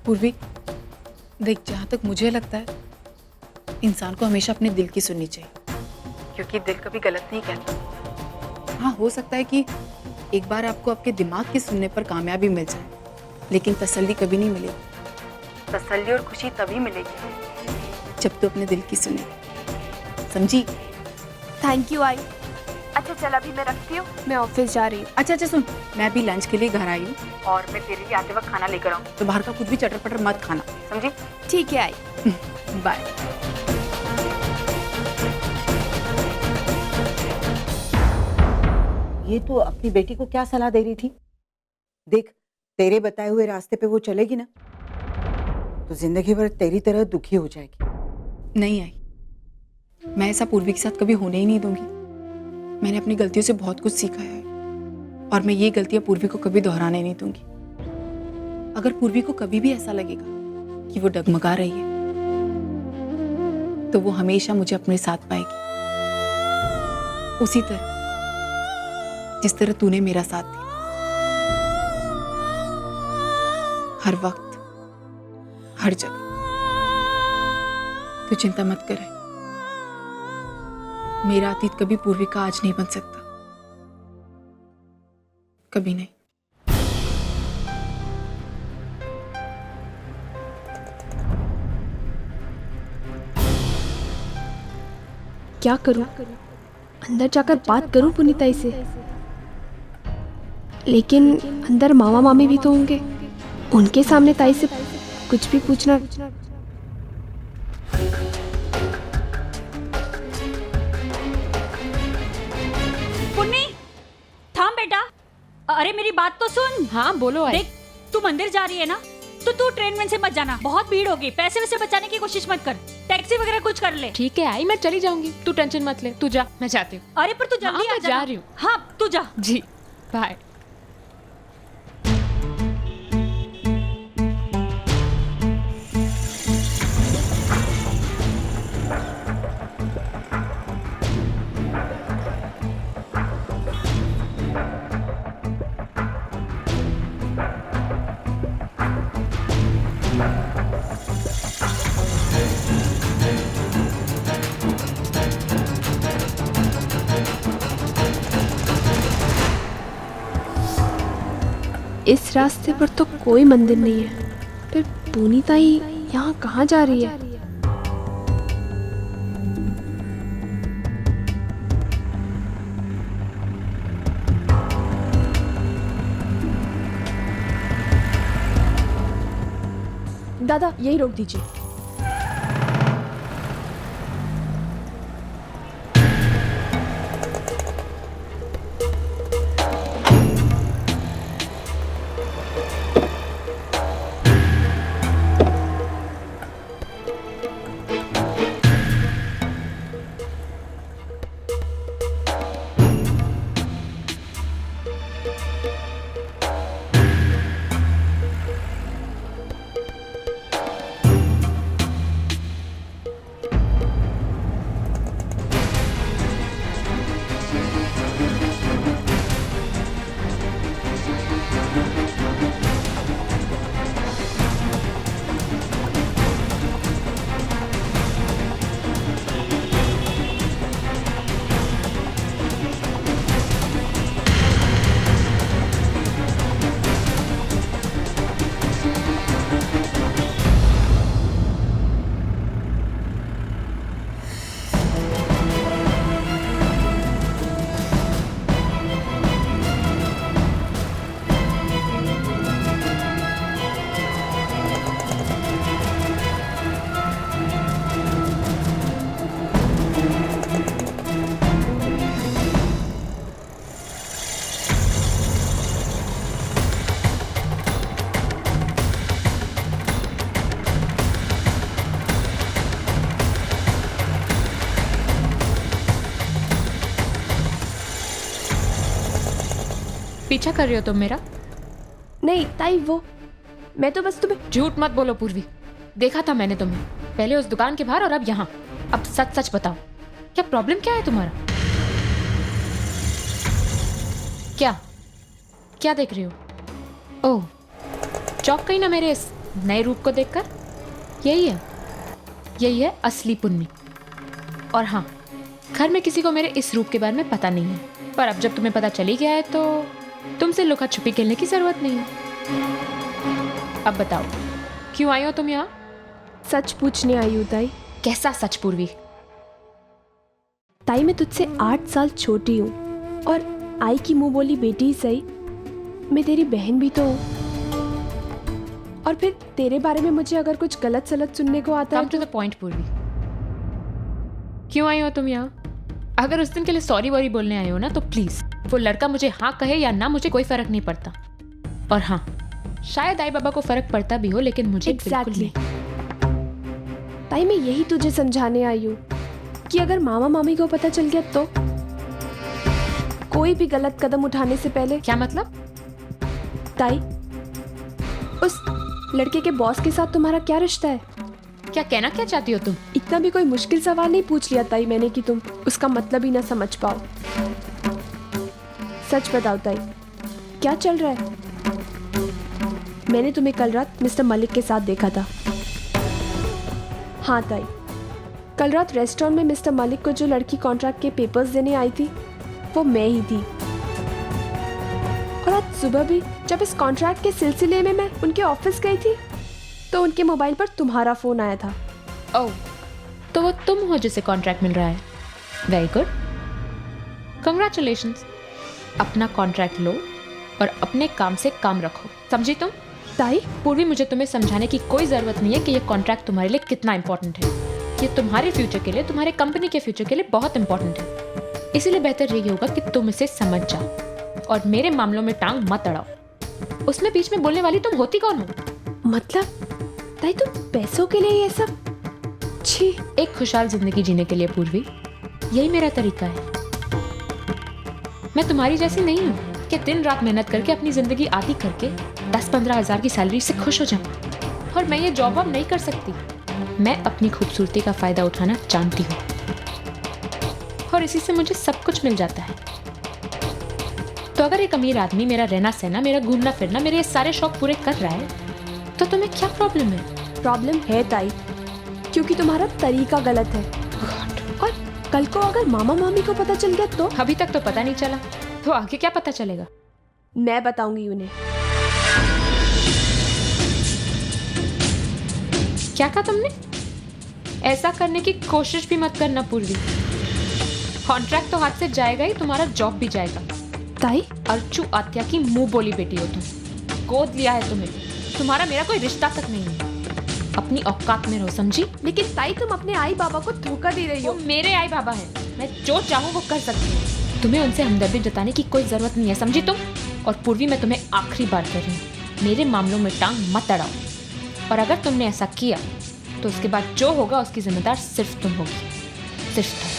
पूर्वी, देख, जहाँ तक मुझे लगता है इंसान को हमेशा अपने दिल की सुननी चाहिए, क्योंकि दिल कभी गलत नहीं कहता। हाँ, हो सकता है कि एक बार आपको आपके दिमाग की सुनने पर कामयाबी मिल जाए, लेकिन तसल्ली कभी नहीं मिलेगी। तसल्ली और खुशी तभी मिलेगी जब तू अपने दिल की सुने, समझी? थैंक यू आई। अच्छा चल, अभी मैं रखती हूँ, मैं ऑफिस जा रही हूँ। अच्छा सुन, मैं भी लंच के लिए घर आई हूँ और मैं तेरे लिए आते वक्त खाना लेकर आऊँ, तो बाहर का कुछ भी चटर पटर मत खाना, समझी? ठीक है आई। बाय। ये तो अपनी बेटी को क्या सलाह दे रही थी? देख, तेरे बताए हुए रास्ते पे वो चलेगी ना तो जिंदगी भर तेरी तरह दुखी हो जाएगी। नहीं आई, मैं ऐसा पूर्वी के साथ कभी होने ही नहीं दूंगी। मैंने अपनी गलतियों से बहुत कुछ सीखा है और मैं ये गलतियां पूर्वी को कभी दोहराने नहीं दूंगी। अगर पूर्वी को कभी भी ऐसा लगेगा कि वो डगमगा रही है तो वो हमेशा मुझे अपने साथ पाएगी, उसी तरह जिस तरह तूने मेरा साथ दिया, हर वक्त, हर जगह। तू चिंता मत कर, मेरा अतीत कभी पूर्वी का आज नहीं बन सकता, कभी नहीं। क्या करूँ? अंदर जाकर बात करूँ पुनीताई से, लेकिन अंदर मामा मामी भी तो होंगे, उनके सामने ताई से कुछ भी पूछना। पुन्नी, थाम बेटा। अरे मेरी बात तो सुन। हाँ बोलो आई। देख, तू मंदिर जा रही है ना, तो तू ट्रेन में से मत जाना, बहुत भीड़ होगी। पैसे वैसे बचाने की कोशिश मत कर, टैक्सी वगैरह कुछ कर ले। ठीक है आई, मैं चली जाऊंगी, तू टेंशन मत ले, तू जा, मैं जाती हूँ। अरे पर तू जल्दी हाँ, आ मैं जा रही हूँ। हाँ तू जा। जी बाय। इस रास्ते पर तो कोई मंदिर नहीं है, फिर पुनीताई यहाँ कहाँ जा रही है? दादा यही रोक दीजिए। पीछा कर रही हो तुम मेरा? नहीं ताई, वो मैं तो बस तुम्हें। झूठ मत बोलो पूर्वी, देखा था मैंने तुम्हें पहले उस दुकान के बाहर और अब यहाँ। अब सच सच बताओ, क्या प्रॉब्लम क्या है तुम्हारा? क्या क्या देख रही हो? ओह, चौंक गई ना मेरे इस नए रूप को देखकर? यही है असली पुन्नी। और हाँ, घर में किसी को मेरे इस रूप के बारे में पता नहीं है, पर अब जब तुम्हें पता चली गया है तो तुमसे लुका छुपी खेलने की जरूरत नहीं है। अब बताओ, क्यों आई हो तुम यहाँ? सच पूछने आई हूँ ताई। कैसा सच पूर्वी? ताई मैं तुझसे 8 साल छोटी हूँ, और आई की मुंह बोली बेटी ही सही, मैं तेरी बहन भी तो हूँ। और फिर तेरे बारे में मुझे अगर कुछ गलत सलत सुनने को आता है कम टू द पॉइंट पूर्वी, क्यों आई हो तुम यहाँ? अगर उस दिन के लिए सॉरी वॉरी बोलने आए हो ना, तो प्लीज वो लड़का मुझे हाँ कहे या ना, मुझे कोई फर्क नहीं पड़ता। और हाँ, शायद आई बाबा को फर्क पड़ता भी हो, लेकिन मुझे बिल्कुल नहीं। ताई मैं यही तुझे समझाने आई हूँ कि अगर मामा मामी को पता चल गया तो कोई भी गलत कदम उठाने से पहले। क्या मतलब? ताई, उस लड़के के बॉस के साथ तुम्हारा क्या रिश्ता है? क्या कहना क्या चाहती हो तुम? इतना भी कोई मुश्किल सवाल नहीं पूछ लिया ताई मैंने कि तुम उसका मतलब ही ना समझ पाओ। सच बताओ ताई, क्या चल रहा है? मैंने तुम्हें कल रात मिस्टर मलिक के साथ देखा था। हाँ ताई, कल रात रेस्टोरेंट में मिस्टर मलिक को जो लड़की कॉन्ट्रैक्ट के पेपर्स देने आई थी वो मैं ही थी। और आज सुबह भी जब इस कॉन्ट्रैक्ट के सिलसिले में मैं उनके ऑफिस गई थी तो उनके मोबाइल पर तुम्हारा फोन आया था। ओह, तो वो तुम हो जिसे कॉन्ट्रैक्ट मिल रहा है। Very good, congratulations. अपना कॉन्ट्रैक्ट लो और अपने काम से काम रखो, समझी तुम? ताई, पूर्वी, मुझे तुम्हें समझाने की कोई जरूरत नहीं है कि ये कॉन्ट्रैक्ट तुम्हारे लिए कितना इंपॉर्टेंट है। ये तुम्हारे फ्यूचर के लिए, तुम्हारे कंपनी के फ्यूचर के लिए बहुत इंपॉर्टेंट है। इसीलिए बेहतर यही होगा कि तुम इसे समझ जाओ और मेरे मामलों में टांग मत अड़ाओ। उसमें बीच में बोलने वाली तुम होती कौन हो? मतलब ताई तुम पैसों के लिए ये सब? छी। एक खुशहाल जिंदगी जीने के लिए पूर्वी, यही मेरा तरीका है। मैं तुम्हारी जैसी नहीं हूँ कि दिन रात मेहनत करके अपनी जिंदगी आधी करके 10-15 हजार की सैलरी से खुश हो जाऊं। और मैं ये जॉब अब नहीं कर सकती। मैं अपनी खूबसूरती का फायदा उठाना जानती हूँ और इसी से मुझे सब कुछ मिल जाता है। तो अगर एक अमीर आदमी मेरा रहना सहना, मेरा घूमना फिरना, मेरे ये सारे शौक पूरे कर रहा है तो तुम्हें क्या प्रॉब्लम है? प्रॉब्लम है ताई, क्योंकि तुम्हारा तरीका गलत है। और कल को अगर मामा मामी को पता चल गया तो? अभी तक तो पता नहीं चला, तो आगे क्या पता चलेगा? मैं बताऊंगी उन्हें। क्या कहा तुमने? ऐसा करने की कोशिश भी मत करना पूर्वी। कॉन्ट्रैक्ट तो हाथ से जाएगा ही, तुम्हारा जॉब भी जाएगा। ताई, अर्चू आत्या की मुंह बोली बेटी हो तुम। गोद लिया है तुम्हें, तुम्हारा मेरा कोई रिश्ता तक नहीं है। अपनी औकात में रहो, समझी? लेकिन ताई तुम अपने आई बाबा को धोखा दे रही वो हो। मेरे आई बाबा हैं, मैं जो चाहूँ वो कर सकती हूँ। तुम्हें उनसे हमदर्दी जताने की कोई जरूरत नहीं है, समझी तुम? और पूर्वी, मैं तुम्हें आखिरी बार कह रही हूँ, मेरे मामलों में टांग मत अड़ाओ। और अगर तुमने ऐसा किया तो उसके बाद जो होगा उसकी जिम्मेदार सिर्फ तुम होगी, सिर्फ तुम।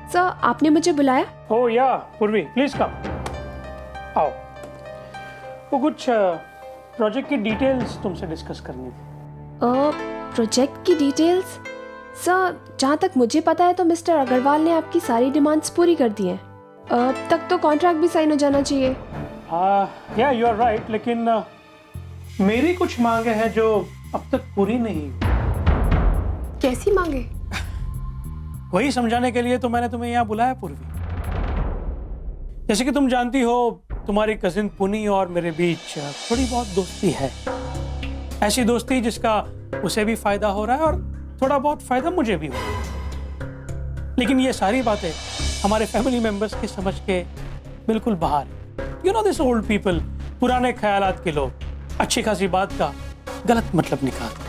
सर, आपने मुझे बुलाया? ओह या पूर्वी, प्लीज कम, आओ। वो कुछ प्रोजेक्ट की डिटेल्स तुमसे डिस्कस करनी थी। प्रोजेक्ट की डिटेल्स? सर, जहाँ तक मुझे पता है तो मिस्टर अग्रवाल ने आपकी सारी डिमांड्स पूरी कर दी हैं। अब तक तो कॉन्ट्रैक्ट भी साइन हो जाना चाहिए। या यू आर राइट, लेकिन मेरी कुछ मांगे हैं जो अब तक पूरी नहीं हुई। कैसी मांगे? वही समझाने के लिए तो मैंने तुम्हें यहाँ बुलाया पूर्वी। जैसे कि तुम जानती हो, तुम्हारी कजिन पुनी और मेरे बीच थोड़ी बहुत दोस्ती है। ऐसी दोस्ती जिसका उसे भी फायदा हो रहा है और थोड़ा बहुत फायदा मुझे भी हो रहा है। लेकिन ये सारी बातें हमारे फैमिली मेंबर्स के समझ के बिल्कुल बाहर। You know this old people, पुराने ख्यालात के लोग अच्छी खासी बात का गलत मतलब निकालते।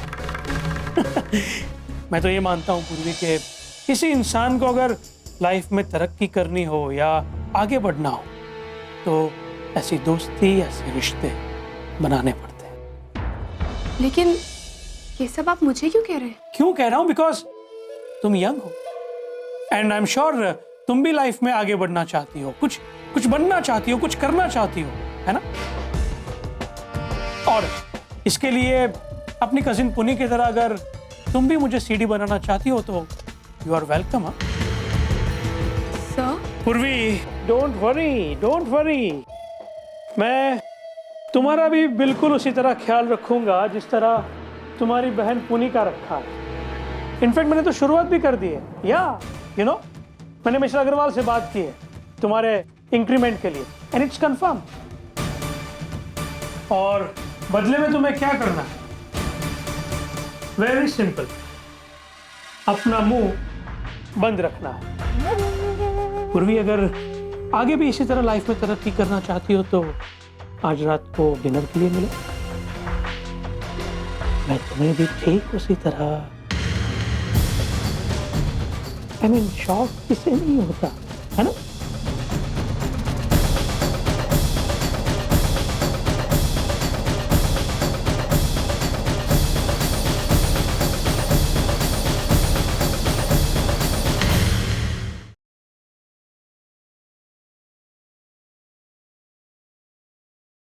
मैं तो ये मानता हूँ पूर्वी के किसी इंसान को अगर लाइफ में तरक्की करनी हो या आगे बढ़ना हो तो ऐसी दोस्ती, ऐसे रिश्ते बनाने पड़ते हैं। लेकिन ये सब आप मुझे क्यों कह रहे हैं? क्यों कह रहा हूं? बिकॉज तुम यंग हो एंड आई एम श्योर तुम भी लाइफ में आगे बढ़ना चाहती हो, कुछ कुछ बनना चाहती हो, कुछ करना चाहती हो, है ना? और इसके लिए अपनी कजिन पुनी की तरह अगर तुम भी मुझे सीडी बनाना चाहती हो तो यू आर वेलकम। हाँ सर, पूर्वी, डोंट वरी, मैं तुम्हारा भी बिल्कुल उसी तरह ख्याल रखूंगा जिस तरह तुम्हारी बहन पुनी का रखा है। इनफैक्ट मैंने तो शुरुआत भी कर दी है, या यू नो, मैंने मिश्रा अग्रवाल से बात की है तुम्हारे इंक्रीमेंट के लिए, एंड इट्स कंफर्म। और बदले में तुम्हें क्या करना है? वेरी सिंपल, अपना मुंह बंद रखना है। पूर्वी, अगर आगे भी इसी तरह लाइफ में तरक्की करना चाहती हो तो आज रात को डिनर के लिए मिलो। मैं तुम्हें भी ठीक उसी तरह, आई मीन, शौक किसे नहीं होता, है ना?